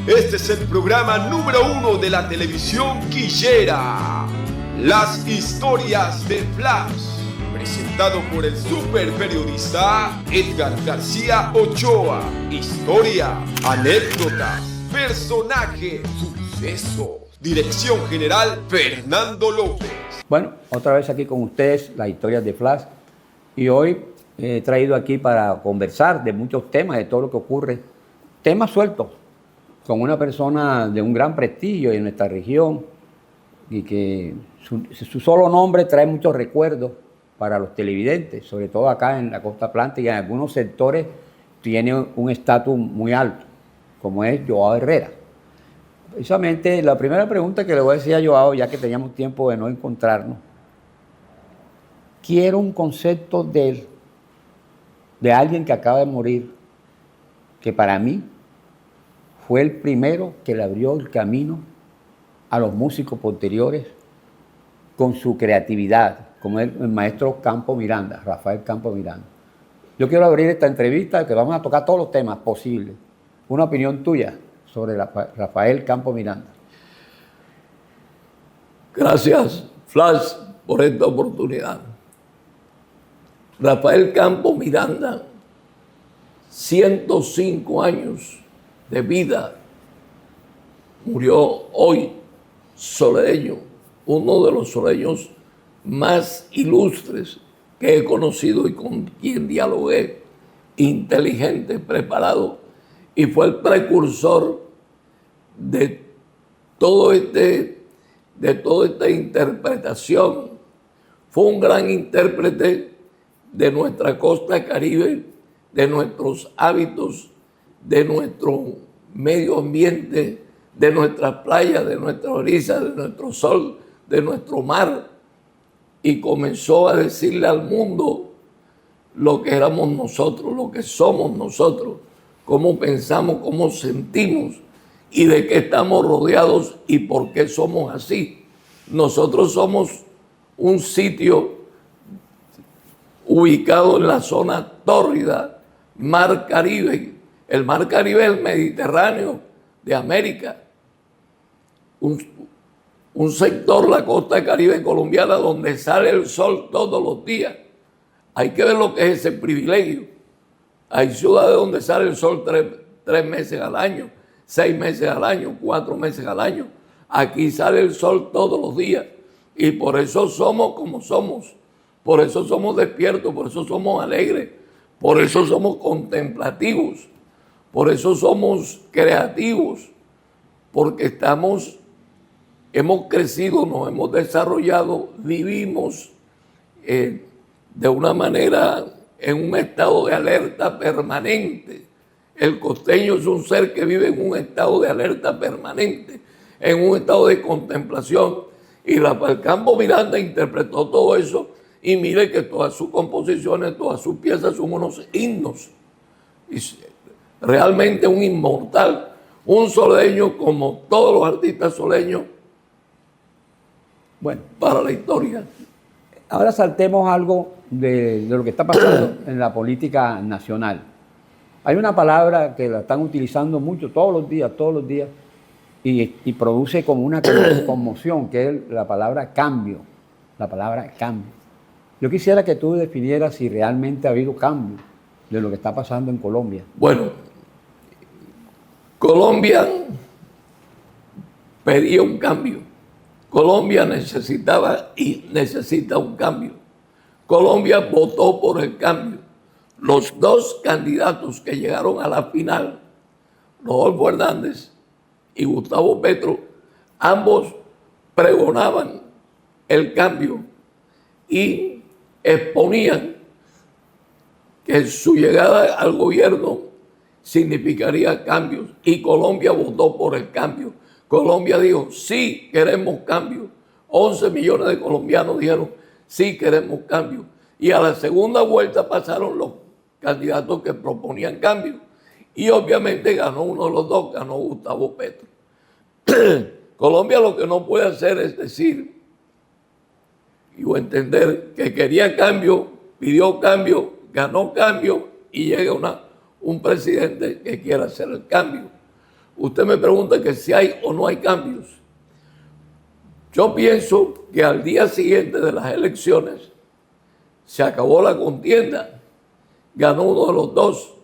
Este es el programa número 1 de la televisión quillera, Las Historias de Flash, presentado por el super periodista Edgar García Ochoa. Historia, anécdotas, personajes, sucesos. Dirección general Fernando López. Bueno, otra vez aquí con ustedes, las historias de Flash. Y hoy he traído aquí para conversar de muchos temas, de todo lo que ocurre. Temas sueltos, con una persona de un gran prestigio en nuestra región y que su solo nombre trae muchos recuerdos para los televidentes, sobre todo acá en la costa atlántica y en algunos sectores tiene un estatus muy alto, como es Joao Herrera. Precisamente la primera pregunta que le voy a decir a Joao, ya que teníamos tiempo de no encontrarnos, quiero un concepto de él, de alguien que acaba de morir, que para mí fue el primero que le abrió el camino a los músicos posteriores con su creatividad, como el maestro Campo Miranda, Rafael Campo Miranda. Yo quiero abrir esta entrevista que vamos a tocar todos los temas posibles. Una opinión tuya sobre Rafael Campo Miranda. Gracias, Flash, por esta oportunidad. Rafael Campo Miranda, 105 años de vida, murió hoy, soleño, uno de los soleños más ilustres que he conocido y con quien dialogué, inteligente, preparado, y fue el precursor de toda esta interpretación. Fue un gran intérprete de nuestra costa caribe, de nuestros hábitos, de nuestro medio ambiente, de nuestras playas, de nuestra orilla, de nuestro sol, de nuestro mar, y comenzó a decirle al mundo lo que éramos nosotros, lo que somos nosotros, cómo pensamos, cómo sentimos y de qué estamos rodeados y por qué somos así. Nosotros somos un sitio ubicado en la zona tórrida, Mar Caribe. El Mar Caribe es el Mediterráneo de América. Un sector, la costa caribe colombiana, donde sale el sol todos los días. Hay que ver lo que es ese privilegio. Hay ciudades donde sale el sol tres meses al año, 6 meses al año, 4 meses al año. Aquí sale el sol todos los días y por eso somos como somos. Por eso somos despiertos, por eso somos alegres, por eso somos contemplativos, por eso somos creativos, porque hemos crecido, nos hemos desarrollado, vivimos de una manera en un estado de alerta permanente. El costeño es un ser que vive en un estado de alerta permanente, en un estado de contemplación. Y Rafael Campo Miranda interpretó todo eso y mire que todas sus composiciones, todas sus piezas son unos himnos. Y realmente un inmortal, un soleño como todos los artistas soleños, Bueno, para la historia. ahora saltemos algo de lo que está pasando en la política nacional. Hay una palabra que la están utilizando mucho todos los días, y produce como una conmoción, que es la palabra cambio. La palabra cambio. Yo quisiera que tú definieras si realmente ha habido cambio de lo que está pasando en Colombia. Bueno, Colombia pedía un cambio. Colombia necesitaba y necesita un cambio. Colombia votó por el cambio. Los dos candidatos que llegaron a la final, Rodolfo Hernández y Gustavo Petro, ambos pregonaban el cambio y exponían que su llegada al gobierno significaría cambios y Colombia votó por el cambio. Colombia dijo, sí queremos cambio. 11 millones de colombianos dijeron, sí queremos cambio. Y a la segunda vuelta pasaron los candidatos que proponían cambio. Y obviamente ganó uno de los dos, ganó Gustavo Petro. Colombia lo que no puede hacer es decir o entender que quería cambio, pidió cambio, ganó cambio y llega un presidente que quiera hacer el cambio. usted me pregunta que si hay o no hay cambios. Yo pienso que al día siguiente de las elecciones se acabó la contienda, ganó uno de los dos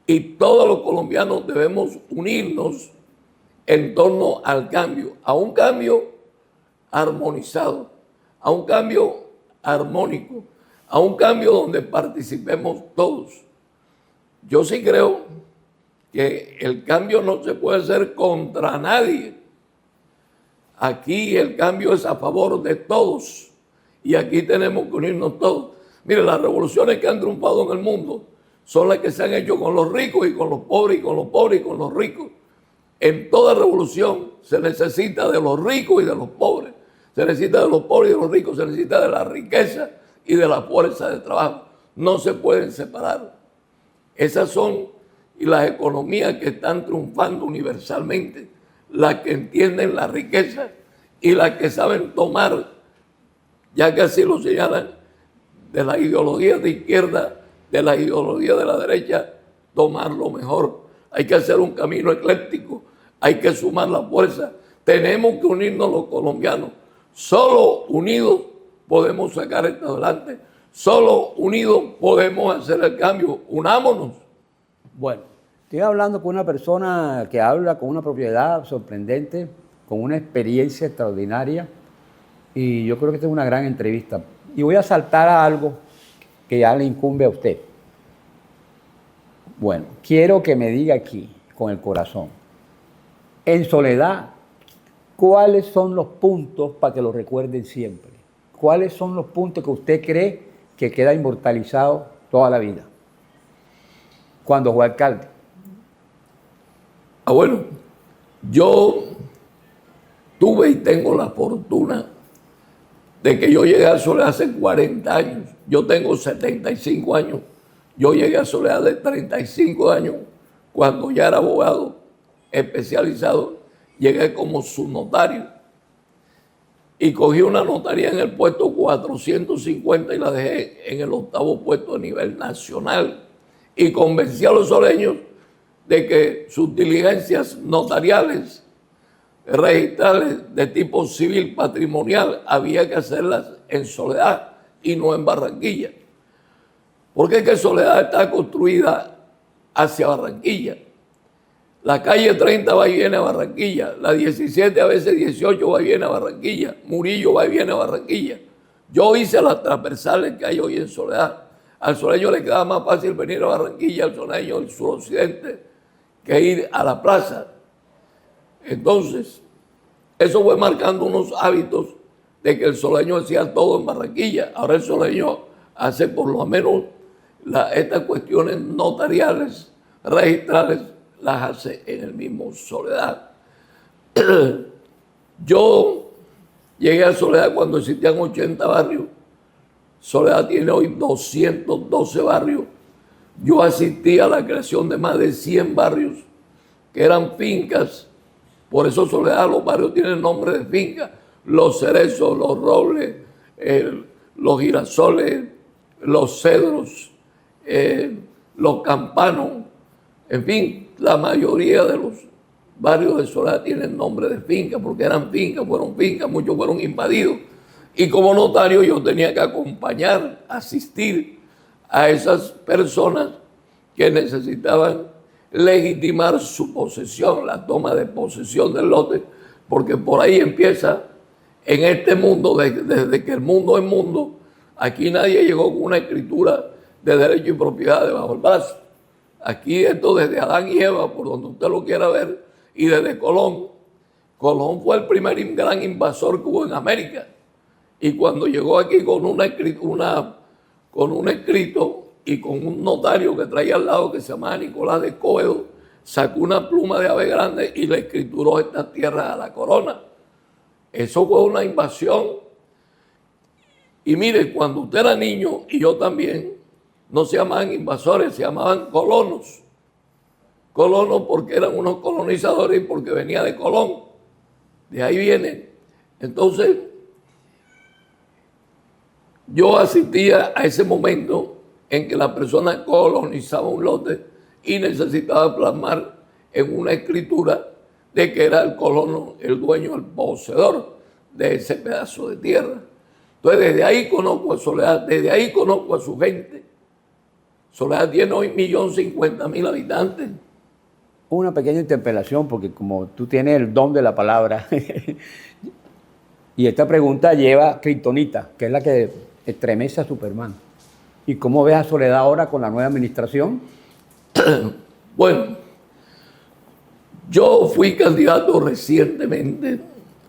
y todos los colombianos debemos unirnos en torno al cambio, a un cambio armonizado, a un cambio armónico, a un cambio donde participemos todos. Yo sí creo que el cambio no se puede hacer contra nadie. Aquí el cambio es a favor de todos y aquí tenemos que unirnos todos. Mire, las revoluciones que han triunfado en el mundo son las que se han hecho con los ricos y con los pobres y con los pobres y con los ricos. En toda revolución se necesita de los ricos y de los pobres. Se necesita de los pobres y de los ricos, se necesita de la riqueza y de la fuerza de trabajo. No se pueden separar. Esas son las economías que están triunfando universalmente, las que entienden la riqueza y las que saben tomar, ya que así lo señalan, de la ideología de izquierda, de la ideología de la derecha, tomar lo mejor. Hay que hacer un camino ecléctico, hay que sumar la fuerza. Tenemos que unirnos los colombianos. Solo unidos podemos sacar esto adelante. Solo unidos podemos hacer el cambio. Unámonos. Bueno, estoy hablando con una persona que habla con una propiedad sorprendente, con una experiencia extraordinaria, y yo creo que esta es una gran entrevista. Y voy a saltar a algo que ya le incumbe a usted. Bueno, quiero que me diga aquí, con el corazón, en Soledad, ¿cuáles son los puntos para que lo recuerden siempre? ¿Cuáles son los puntos que usted cree que queda inmortalizado toda la vida cuando fue alcalde? Bueno, yo tuve y tengo la fortuna de que yo llegué a Soledad hace 40 años. Yo tengo 75 años. Yo llegué a Soledad de 35 años cuando ya era abogado especializado. Llegué como subnotario y cogí una notaría en el puesto 450 y la dejé en el 8º puesto a nivel nacional. Y convencí a los soleños de que sus diligencias notariales, registrales de tipo civil patrimonial, había que hacerlas en Soledad y no en Barranquilla. Porque es que Soledad está construida hacia Barranquilla. La calle 30 va y viene a Barranquilla, la 17 a veces 18 va y viene a Barranquilla, Murillo va y viene a Barranquilla. Yo hice las transversales que hay hoy en Soledad. Al soleño le queda más fácil venir a Barranquilla, al soleño del suroccidente, que ir a la plaza. Entonces, eso fue marcando unos hábitos de que el soleño hacía todo en Barranquilla. Ahora el soleño hace por lo menos estas cuestiones notariales, registrales, las hace en el mismo Soledad. Yo llegué a Soledad cuando existían 80 barrios. Soledad tiene hoy 212 barrios. Yo asistí a la creación de más de 100 barrios que eran fincas. Por eso Soledad, los barrios tienen nombre de fincas. Los cerezos, los robles, los girasoles, los cedros, los campanos, en fin, la mayoría de los barrios de Soledad tienen nombre de finca, porque eran fincas, muchos fueron invadidos. Y como notario yo tenía que acompañar, asistir a esas personas que necesitaban legitimar su posesión, la toma de posesión del lote, porque por ahí empieza en este mundo, desde que el mundo es mundo, aquí nadie llegó con una escritura de derecho y propiedad debajo del brazo. Aquí esto desde Adán y Eva, por donde usted lo quiera ver, y desde Colón. Colón fue el primer gran invasor que hubo en América. Y cuando llegó aquí con un escrito y con un notario que traía al lado que se llamaba Nicolás de Coedo, sacó una pluma de ave grande y le escrituró estas tierras a la corona. Eso fue una invasión. Y mire, cuando usted era niño, y yo también, no se llamaban invasores, se llamaban colonos. Colonos porque eran unos colonizadores y porque venía de Colón. De ahí viene. Entonces, yo asistía a ese momento en que la persona colonizaba un lote y necesitaba plasmar en una escritura de que era el colono, el dueño, el poseedor de ese pedazo de tierra. Entonces, desde ahí conozco a Soledad, desde ahí conozco a su gente. Soledad tiene hoy 1.050.000 habitantes. Una pequeña interpelación, porque como tú tienes el don de la palabra, y esta pregunta lleva kriptonita, que es la que estremece a Superman. ¿Y cómo ves a Soledad ahora con la nueva administración? Bueno, yo fui candidato recientemente,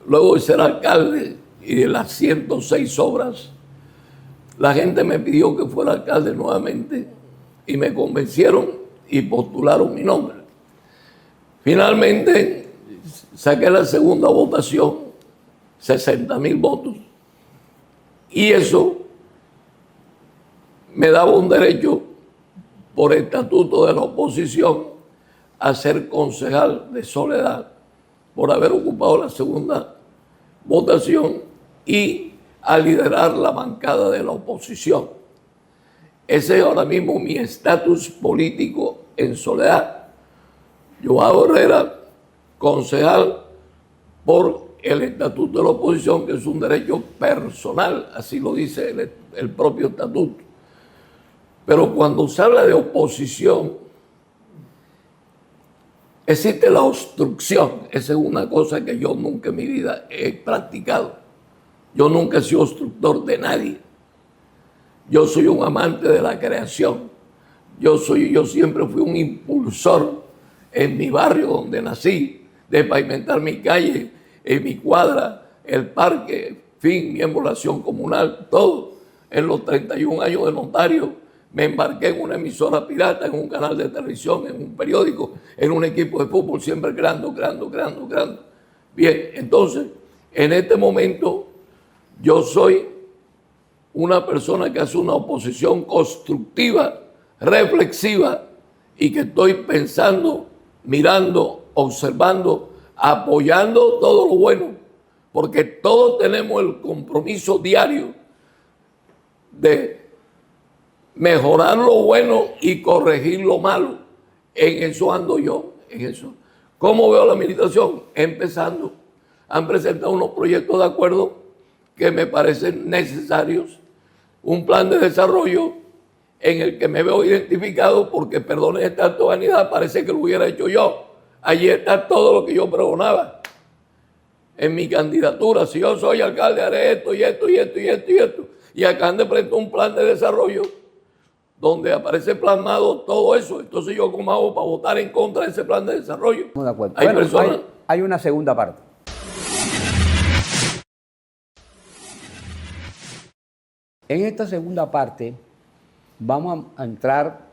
luego de ser alcalde y de las 106 obras. La gente me pidió que fuera alcalde nuevamente y me convencieron y postularon mi nombre. Finalmente saqué la segunda votación, 60.000 votos. Y eso me daba un derecho por estatuto de la oposición a ser concejal de Soledad por haber ocupado la segunda votación y a liderar la bancada de la oposición. Ese es ahora mismo mi estatus político en Soledad. Joao Herrera, concejal por el estatuto de la oposición, que es un derecho personal, así lo dice el propio estatuto. Pero cuando se habla de oposición, existe la obstrucción. Esa es una cosa que yo nunca en mi vida he practicado. Yo nunca he sido obstructor de nadie. Yo soy un amante de la creación. Yo siempre fui un impulsor en mi barrio donde nací, de pavimentar mi calle, en mi cuadra, el parque, en fin, mi emulación comunal, todo. En los 31 años de notario me embarqué en una emisora pirata, en un canal de televisión, en un periódico, en un equipo de fútbol, siempre creando. Bien, entonces, en este momento, yo soy una persona que hace una oposición constructiva, reflexiva, y que estoy pensando, mirando, observando, apoyando todo lo bueno, porque todos tenemos el compromiso diario de mejorar lo bueno y corregir lo malo. En eso ando yo, en eso. ¿Cómo veo la administración? Empezando. Han presentado unos proyectos de acuerdo que me parecen necesarios. Un plan de desarrollo en el que me veo identificado porque, perdonen tanta vanidad, parece que lo hubiera hecho yo. Allí está todo lo que yo pregonaba en mi candidatura. Si yo soy alcalde, haré esto y esto y esto y esto y esto. Y acá de frente un plan de desarrollo donde aparece plasmado todo eso. Entonces, ¿yo cómo hago para votar en contra de ese plan de desarrollo? De acuerdo. Hay Bueno, personas... hay una segunda parte. En esta segunda parte vamos a entrar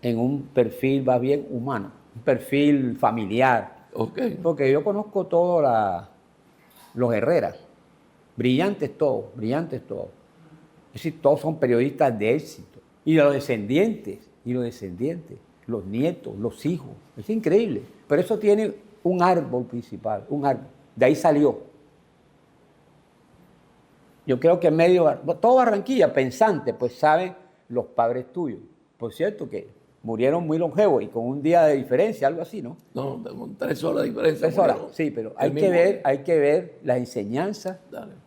en un perfil más bien humano, un perfil familiar. Okay. Porque yo conozco todos los Herrera, brillantes todos. Es decir, todos son periodistas de éxito. Y los descendientes, los nietos, los hijos. Es increíble. Pero eso tiene un árbol principal, un árbol. De ahí salió. Yo creo que en medio, todo Barranquilla, pensante, pues saben los padres tuyos. Por cierto que murieron muy longevos y con un día de diferencia, algo así, ¿no? No, con 3 horas de diferencia. 3 horas, sí, pero hay que ver las enseñanzas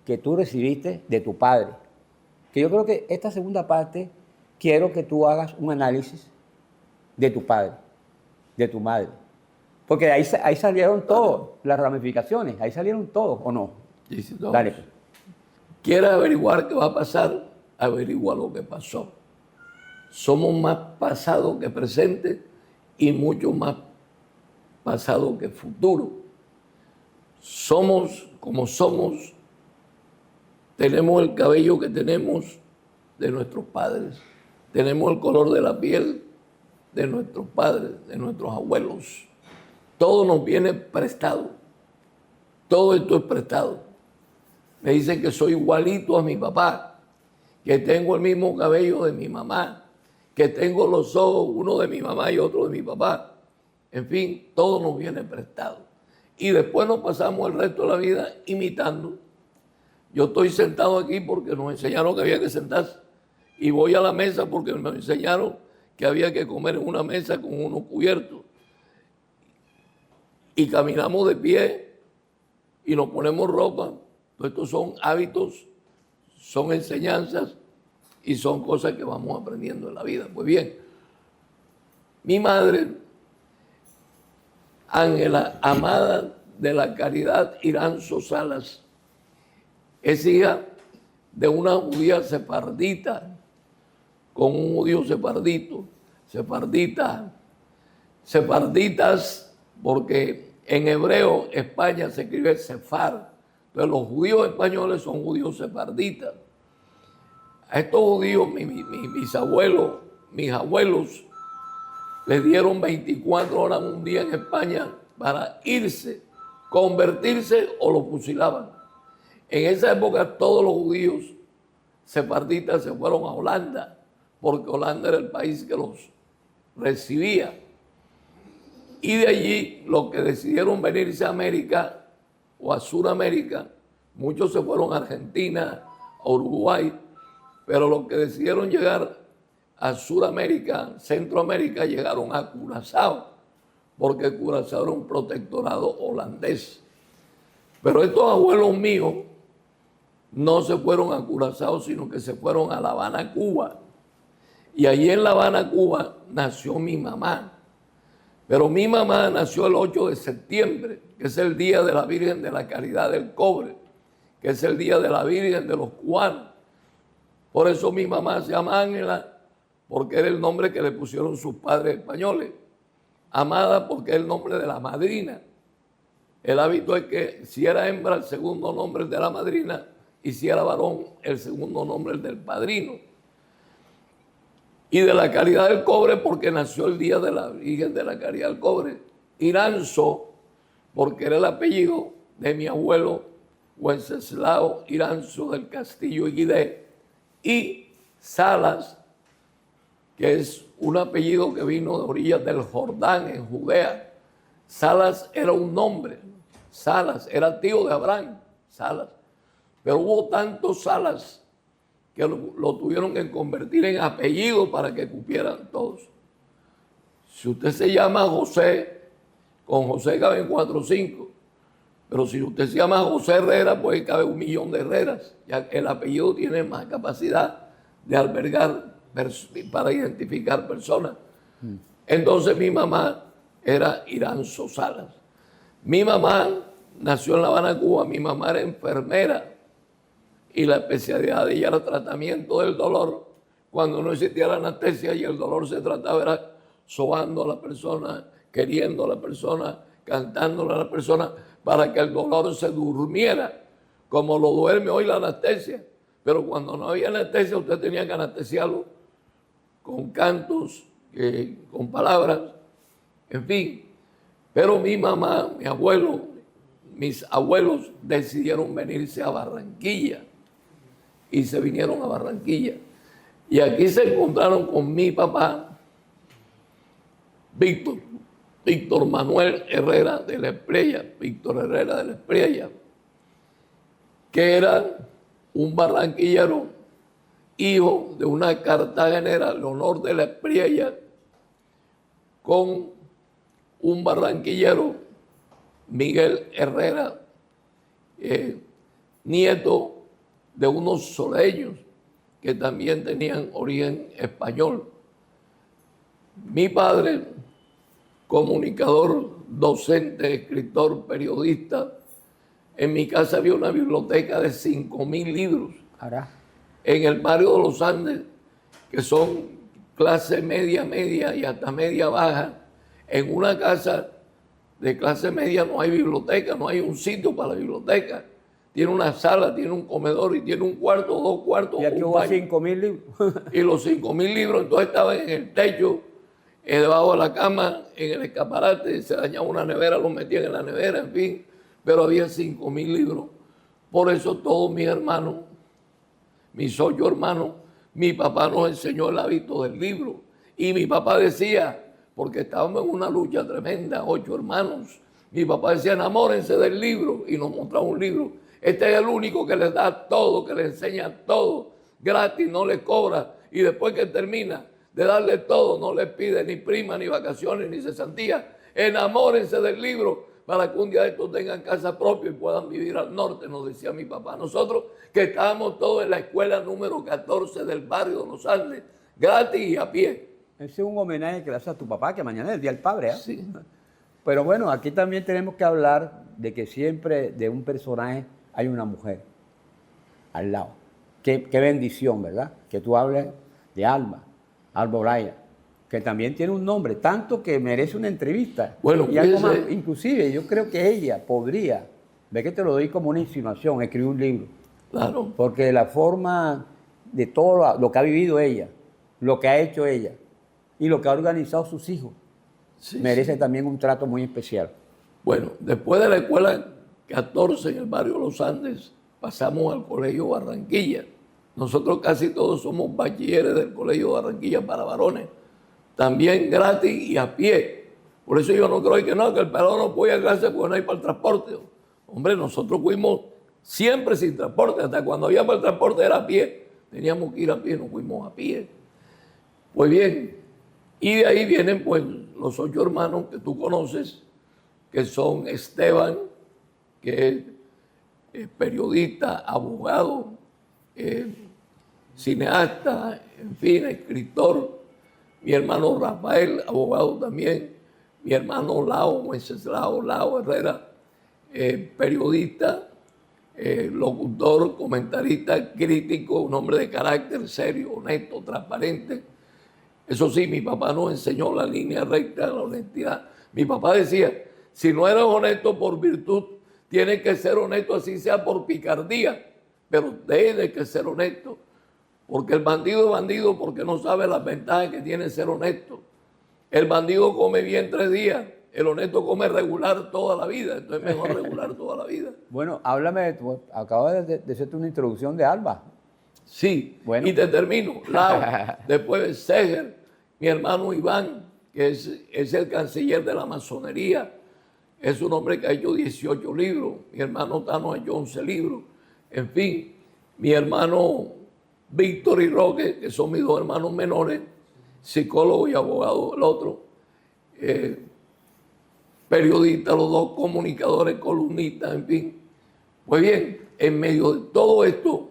que tú recibiste de tu padre. Que yo creo que esta segunda parte quiero que tú hagas un análisis de tu padre, de tu madre. Porque de ahí salieron todas las ramificaciones, ahí salieron todos, ¿o no? Sí, sí, todos. Dale, pues. ¿Quieres averiguar qué va a pasar? Averigua lo que pasó. Somos más pasado que presente y mucho más pasado que futuro. Somos como somos, tenemos el cabello que tenemos de nuestros padres, tenemos el color de la piel de nuestros padres, de nuestros abuelos. Todo nos viene prestado. Todo esto es prestado. Me dicen que soy igualito a mi papá, que tengo el mismo cabello de mi mamá, que tengo los ojos, uno de mi mamá y otro de mi papá. En fin, todo nos viene prestado. Y después nos pasamos el resto de la vida imitando. Yo estoy sentado aquí porque nos enseñaron que había que sentarse. Y voy a la mesa porque me enseñaron que había que comer en una mesa con unos cubiertos. y caminamos de pie y nos ponemos ropa. Todo estos son hábitos, son enseñanzas y son cosas que vamos aprendiendo en la vida. Pues bien, mi madre, Ángela Amada de la Caridad Iranzo Salas, es hija de una judía sefardita con un judío sefarditas, porque en hebreo España se escribe sefar. Entonces los judíos españoles son judíos sefarditas. A estos judíos, mis abuelos, les dieron 24 horas un día en España para irse, convertirse o los fusilaban. En esa época todos los judíos sefarditas se fueron a Holanda, porque Holanda era el país que los recibía. Y de allí los que decidieron venirse a América o a Sudamérica, muchos se fueron a Argentina, a Uruguay, pero los que decidieron llegar a Sudamérica, Centroamérica, llegaron a Curazao, porque Curazao era un protectorado holandés. Pero estos abuelos míos no se fueron a Curazao, sino que se fueron a La Habana, Cuba. Y allí en La Habana, Cuba, nació mi mamá. Pero mi mamá nació el 8 de septiembre, que es el día de la Virgen de la Caridad del Cobre, que es el día de la Virgen de los Cubanos. Por eso mi mamá se llama Ángela, porque era el nombre que le pusieron sus padres españoles. Amada, porque es el nombre de la madrina. El hábito es que si era hembra, el segundo nombre es de la madrina, y si era varón, el segundo nombre es del padrino. Y de la Caridad del Cobre, porque nació el día de la Virgen de la Caridad del Cobre. Iranzo, porque era el apellido de mi abuelo Wenceslao Iranzo del Castillo Iguidé. Y Salas, que es un apellido que vino de orillas del Jordán, en Judea. Salas era un nombre. Salas era tío de Abraham, Salas. Pero hubo tantos Salas que lo tuvieron que convertir en apellido para que cupieran todos. Si usted se llama José, con José caben 4 o 5. Pero si usted se llama José Herrera, pues cabe 1 millón de Herreras. Ya que el apellido tiene más capacidad de albergar para identificar personas. Entonces mi mamá era Iranzo Salas. Mi mamá nació en La Habana, Cuba. Mi mamá era enfermera. Y la especialidad de ella era tratamiento del dolor. Cuando no existía la anestesia y el dolor se trataba, era sobando a la persona, queriendo a la persona, cantándole a la persona, para que el dolor se durmiera, como lo duerme hoy la anestesia. Pero cuando no había anestesia, usted tenía que anestesiarlo con cantos, con palabras, en fin. Pero mi mamá, mi abuelo, mis abuelos decidieron venirse a Barranquilla. Y se vinieron a Barranquilla. Y aquí se encontraron con mi papá, Víctor Manuel Herrera de la Espriella, Víctor Herrera de la Espriella, que era un barranquillero, hijo de una cartagenera, Leonor de la Espriella, con un barranquillero, Miguel Herrera, nieto de unos soleños que también tenían origen español. Mi padre, comunicador, docente, escritor, periodista, en mi casa había una biblioteca de 5.000 libros. Ahora. En el barrio de los Andes, que son clase media, media y hasta media baja. En una casa de clase media no hay biblioteca, no hay un sitio para la biblioteca. Tiene una sala, tiene un comedor y tiene un cuarto, 2 cuartos. Y aquí hubo 5.000 libros. Y los 5.000 libros entonces estaban en el techo, debajo de la cama, en el escaparate. Se dañaba una nevera, los metían en la nevera, en fin. Pero había 5.000 libros. Por eso todos mis hermanos, mis 8 hermanos, mi papá nos enseñó el hábito del libro. Y mi papá decía, porque estábamos en una lucha tremenda, 8 hermanos, mi papá decía, enamórense del libro, y nos mostraba un libro. Este es el único que les da todo, que les enseña todo, gratis, no les cobra. Y después que termina de darle todo, no les pide ni prima, ni vacaciones, ni cesantía. Enamórense del libro, para que un día estos tengan casa propia y puedan vivir al norte, nos decía mi papá. Nosotros que estábamos todos en la escuela número 14 del barrio de Los Andes, gratis y a pie. Ese es un homenaje que le haces a tu papá, que mañana es el Día del Padre. Sí. Pero bueno, aquí también tenemos que hablar de que siempre de un personaje hay una mujer al lado. Qué bendición, ¿verdad? Que tú hables de Alba Olaya, que también tiene un nombre, tanto que merece una entrevista. Bueno, y algo más, inclusive yo creo que ella podría, ve que te lo doy como una insinuación, escribir un libro. Claro. Porque la forma de todo lo que ha vivido ella, lo que ha hecho ella y lo que ha organizado sus hijos, Sí, merece sí. también un trato muy especial. Bueno, después de la escuela 14 en el barrio Los Andes, pasamos al Colegio Barranquilla. Nosotros casi todos somos bachilleres del Colegio Barranquilla para varones, también gratis y a pie. Por eso yo no creo que el pelado no puede ir a clase porque no hay para el transporte. Hombre, nosotros fuimos siempre sin transporte, hasta cuando había para el transporte era a pie. Teníamos que ir a pie, nos fuimos a pie. Pues bien, y de ahí vienen pues los 8 hermanos que tú conoces, que son Esteban, que es periodista, abogado, cineasta, en fin, escritor. Mi hermano Rafael, abogado también. Mi hermano Lao Herrera, periodista, locutor, comentarista, crítico, un hombre de carácter serio, honesto, transparente. Eso sí, mi papá nos enseñó la línea recta, la honestidad. Mi papá decía, si no eres honesto por virtud, tienes que ser honesto, así sea por picardía, pero tienes que ser honesto. Porque el bandido es bandido porque no sabe las ventajas que tiene ser honesto. El bandido come bien 3 días, el honesto come regular toda la vida, entonces es mejor regular toda la vida. Bueno, háblame, acabas de hacerte una introducción de Alba. Sí, Bueno. y te termino. Lau, después Seger, mi hermano Iván, que es el canciller de la masonería, es un hombre que ha hecho 18 libros, mi hermano Tano ha hecho 11 libros, en fin, mi hermano Víctor y Roque, que son mis 2 hermanos menores, psicólogo y abogado el otro, periodistas los 2, comunicadores, columnistas, en fin. Pues bien, en medio de todo esto,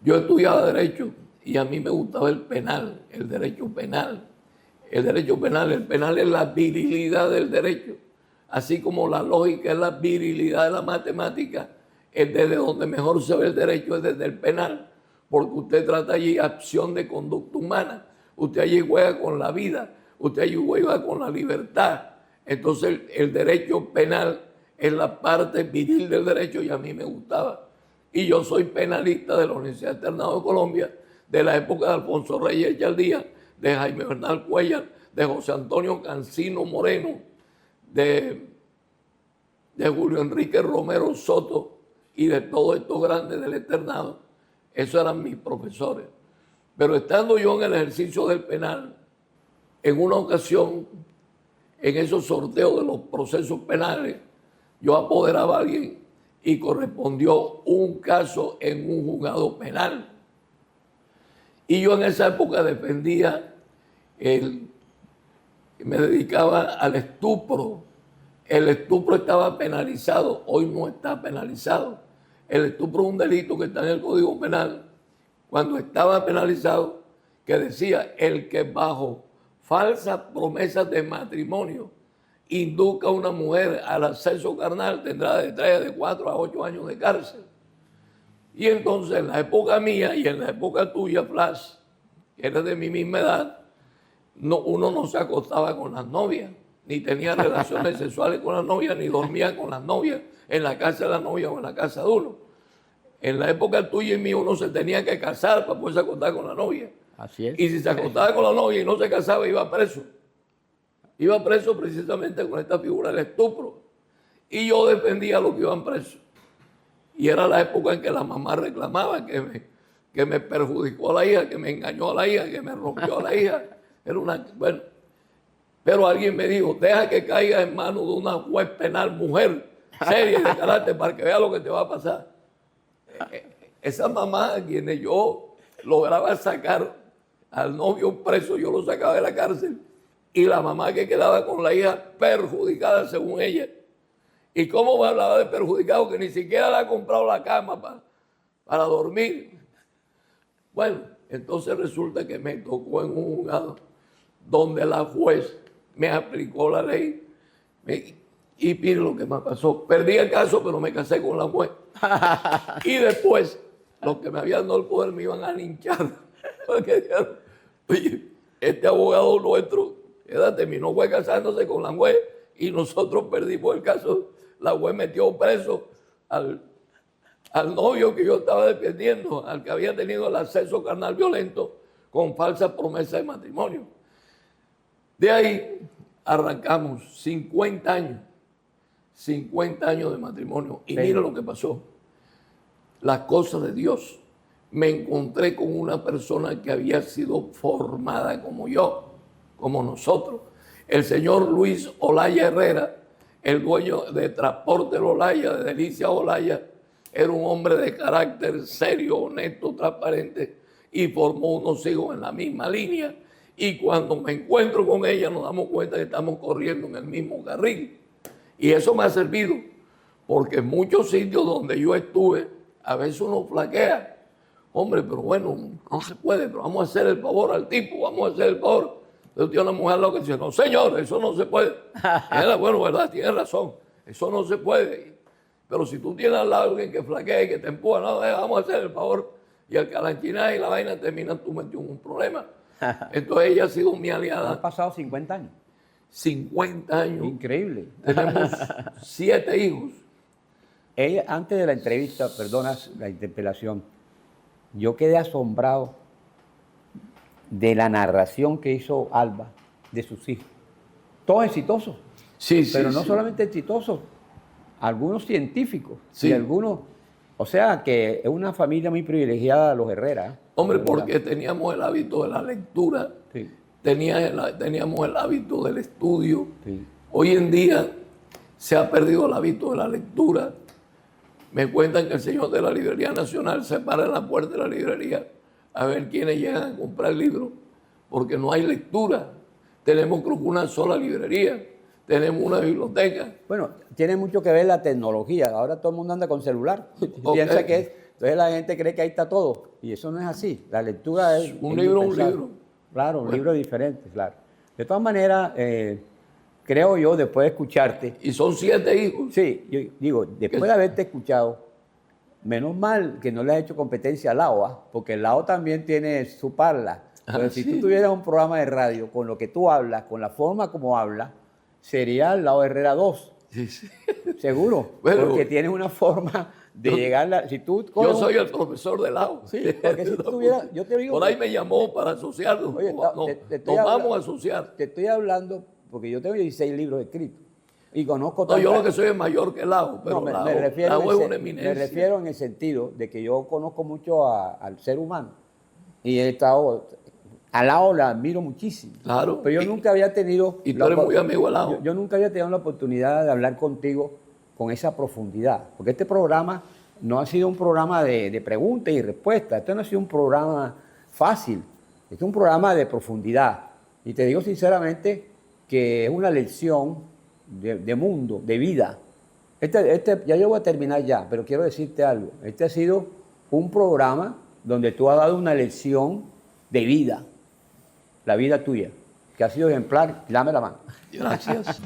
yo estudiaba Derecho y a mí me gustaba el penal, el derecho penal. El derecho penal, el penal es la virilidad del derecho, así como la lógica es la virilidad de la matemática, es desde donde mejor se ve el derecho es desde el penal, porque usted trata allí acción de conducta humana, usted allí juega con la vida, usted allí juega con la libertad. Entonces el derecho penal es la parte viril del derecho y a mí me gustaba. Y yo soy penalista de la Universidad Externado de Colombia, de la época de Alfonso Reyes Echaldía, de Jaime Bernal Cuellar, de José Antonio Cancino Moreno, de Julio Enrique Romero Soto y de todos estos grandes del externado. Esos eran mis profesores. Pero estando yo en el ejercicio del penal, en una ocasión, en esos sorteos de los procesos penales, yo apoderaba a alguien y correspondió un caso en un juzgado penal. Y yo en esa época defendía, me dedicaba al estupro. El estupro estaba penalizado, hoy no está penalizado. El estupro es un delito que está en el Código Penal. Cuando estaba penalizado, que decía, el que bajo falsas promesas de matrimonio induzca a una mujer al acceso carnal tendrá de 4 a 8 años de cárcel. Y entonces en la época mía y en la época tuya, Flash, que eres de mi misma edad, uno no se acostaba con las novias, ni tenía relaciones sexuales con las novias, ni dormía con las novias en la casa de la novia o en la casa de uno. En la época tuya y mía uno se tenía que casar para poderse acostar con la novia. Así es. Y si se acostaba con la novia y no se casaba, iba preso. Iba preso precisamente con esta figura del estupro. Y yo defendía a los que iban presos. Y era la época en que la mamá reclamaba que me perjudicó a la hija, que me engañó a la hija, que me rompió a la hija. Bueno, pero alguien me dijo, deja que caiga en manos de una juez penal mujer seria y de carácter para que vea lo que te va a pasar. Esa mamá a quienes yo lograba sacar al novio preso, yo lo sacaba de la cárcel y la mamá que quedaba con la hija perjudicada según ella. ¿Y cómo me hablaba de perjudicado? Que ni siquiera le ha comprado la cama para dormir. Bueno, entonces resulta que me tocó en un juzgado donde la juez me aplicó la ley y mire lo que me pasó. Perdí el caso, pero me casé con la juez. Y después, los que me habían dado el poder me iban a linchar. Porque dijeron, oye, este abogado nuestro terminó fue casándose con la juez y nosotros perdimos el caso. La juez metió preso al novio que yo estaba defendiendo, al que había tenido el acceso carnal violento con falsa promesa de matrimonio. De ahí arrancamos 50 años de matrimonio. Y mira lo que pasó. Las cosas de Dios. Me encontré con una persona que había sido formada como yo, como nosotros. El señor Luis Olaya Herrera, el dueño de Transporte Olaya, de Delicia Olaya, era un hombre de carácter serio, honesto, transparente y formó unos hijos en la misma línea. Y cuando me encuentro con ella nos damos cuenta que estamos corriendo en el mismo carril. Y eso me ha servido porque en muchos sitios donde yo estuve, a veces uno flaquea. Hombre, pero bueno, no se puede, pero vamos a hacer el favor al tipo, vamos a hacer el favor. Entonces tiene una mujer loca que dice, no señor, eso no se puede. Bueno, verdad, tiene razón, eso no se puede. Pero si tú tienes al lado alguien que flaquea y que te empuja, no, vamos a hacer el favor. Y al calanchinar y la vaina termina tú metido en un problema. Entonces ella ha sido mi aliada. Han pasado 50 años. 50 años. Increíble. Tenemos 7 hijos. Ella, antes de la entrevista, perdonas la interpelación, yo quedé asombrado de la narración que hizo Alba de sus hijos. Todos exitosos. Sí, pero sí, no sí. solamente exitosos, algunos científicos Sí. y algunos. O sea que es una familia muy privilegiada, los Herrera. Hombre, porque teníamos el hábito de la lectura, Sí. teníamos el hábito del estudio. Sí. Hoy en día se ha perdido el hábito de la lectura. Me cuentan que el señor de la Librería Nacional se para en la puerta de la librería a ver quiénes llegan a comprar libros, porque no hay lectura. Tenemos creo que una sola librería, tenemos una biblioteca. Bueno, tiene mucho que ver la tecnología. Ahora todo el mundo anda con celular. Ok. Piensa que es. Entonces la gente cree que ahí está todo. Y eso no es así. La lectura es. Un es libro, un indispensable. libro. Claro, un Bueno. libro diferente, claro. De todas maneras, creo yo, después de escucharte. Y son 7 hijos. Sí, yo digo, después de haberte escuchado, menos mal que no le has hecho competencia al Lao, ¿ah? Porque el Lao también tiene su parla. Pero si sí. tú tuvieras un programa de radio con lo que tú hablas, con la forma como hablas, sería el Lao Herrera 2. Sí, sí. Seguro, Bueno, porque tienes una forma de llegar. Si tú Yo coges soy el profesor de lado. Sí, porque si tú tuvieras, yo te digo. Por ahí me llamó para asociarnos. Oye, te estoy Nos hablando- vamos a asociar. Te estoy hablando porque yo tengo 16 libros escritos y conozco. No, yo tantas- lo que soy es mayor que Lao, pero No, Lao, me refiero, Lao es en una el, eminencia. me refiero en el sentido de que yo conozco mucho al ser humano y he estado. Al Lao la admiro muchísimo. Claro. Pero yo nunca había tenido. Y tú la eres opor- muy amigo de Lao. Yo nunca había tenido la oportunidad de hablar contigo con esa profundidad. Porque este programa no ha sido un programa de preguntas y respuestas. Esto no ha sido un programa fácil. Este es un programa de profundidad. Y te digo sinceramente que es una lección de mundo, de vida. Ya yo voy a terminar ya, pero quiero decirte algo. Este ha sido un programa donde tú has dado una lección de vida. La vida tuya, que ha sido ejemplar. Dame la mano. Gracias.